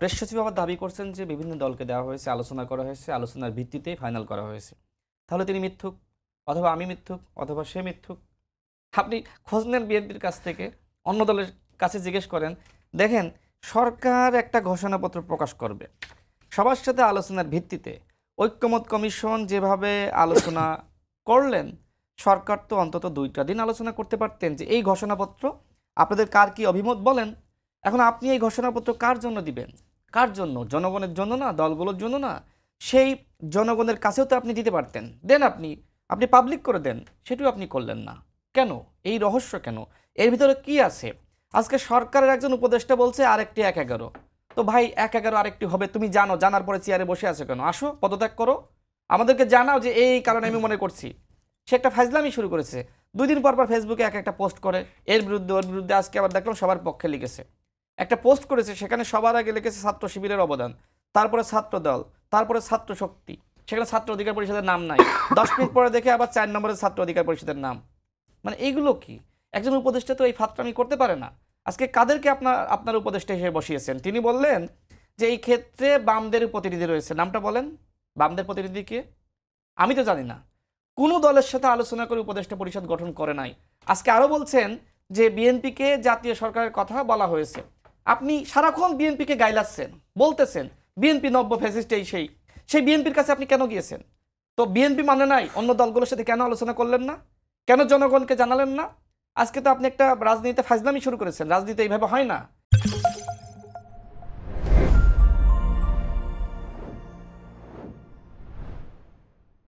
Press সচিব আবার দাবি করছেন যে বিভিন্ন দলকে দেওয়া হয়েছে, আলোচনা করা হয়েছে, আলোচনার ভিত্তিতেই ফাইনাল করা হয়েছে। তাহলে তিনি মিথ্যুক, অথবা আমি মিথ্যুক, অথবা সে মিথ্যুক। আপনি খোঁজ নেন বিএনপির কাছ থেকে, অন্য দলের কাছে জিজ্ঞেস করেন। দেখেন, সরকার একটা ঘোষণাপত্র প্রকাশ করবে সবার সাথে আলোচনার ভিত্তিতে। ঐক্যমত কমিশন যেভাবে আলোচনা করলেন, সরকার তো অন্তত 2টা দিন আলোচনা করতে পারতেন যে এই ঘোষণাপত্র আপনাদের কার কি অভিমত বলেন। এখন আপনি এই ঘোষণাপত্র কার জন্য দিবেন? কার জন্য? জনগণের জন্য না, দলগুলোর জন্য না? সেই জনগণের কাছেও তো আপনি দিতে পারতেন। দেন, আপনি আপনি পাবলিক করে দেন। সেটাও আপনি করলেন না কেন? এই রহস্য কেন? এর ভিতরে কি আছে? আজকে সরকারের একজন উপদেষ্টা বলছে আরেকটি 1-11। তো ভাই, 1-11 আরেকটি হবে তুমি জানো, জানার পরে চেয়ারে বসে আছো কেন? আসো, পদত্যাগ করো, আমাদেরকে জানাও যে এই কারণে আমি মনে করছি। সে একটা ফাজলামি শুরু করেছে। 2 দিন পর পর ফেসবুকে একটা পোস্ট করে, এর বিরুদ্ধে ওর বিরুদ্ধে। আজকে আবার দেখলাম সবার পক্ষে লিখেছে, একটা পোস্ট করেছে, সেখানে সবার আগে লিখেছে ছাত্র শিবিরের অবদান, তারপরে ছাত্র দল, তারপরে ছাত্র শক্তি, সেখানে ছাত্র অধিকার পরিষদের নাম নাই। 10 মিনিট পরে দেখে আবার 4 নম্বরে ছাত্র অধিকার পরিষদের নাম। মানে এইগুলো কি? একজন উপদেষ্টা তো এই ফাত্রামি করতে পারে না। আজকে কাদেরকে আপনার আপনার উপদেষ্টা হিসেবে বসিয়েছেন? তিনি বললেন যে এই ক্ষেত্রে বামদের প্রতিনিধি রয়েছে। নামটা বলেন, বামদের প্রতিনিধি কে? আমি তো জানি না। কোনো দলের সাথে আলোচনা করে উপদেষ্টা পরিষদ গঠন করে নাই। আজকে আরো বলছেন যে বিএনপিকে জাতীয় সরকারের কথা বলা হয়েছে। আপনি সারাক্ষণ বিএনপিকে গাইলাচ্ছেন, বলতেছেন বিএনপি নব্য ফ্যাসিস্ট, এই সেই বিএনপির কাছে আপনি কেন গিয়েছেন? তো বিএনপি মানে নাই, অন্য দলগুলোর সাথে কেন আলোচনা করলেন না? কেন জনগণকে জানালেন না? আজকে তো আপনি একটা রাজনীতিতে ফাজলামি শুরু করেছেন। রাজনীতি এইভাবে হয় না।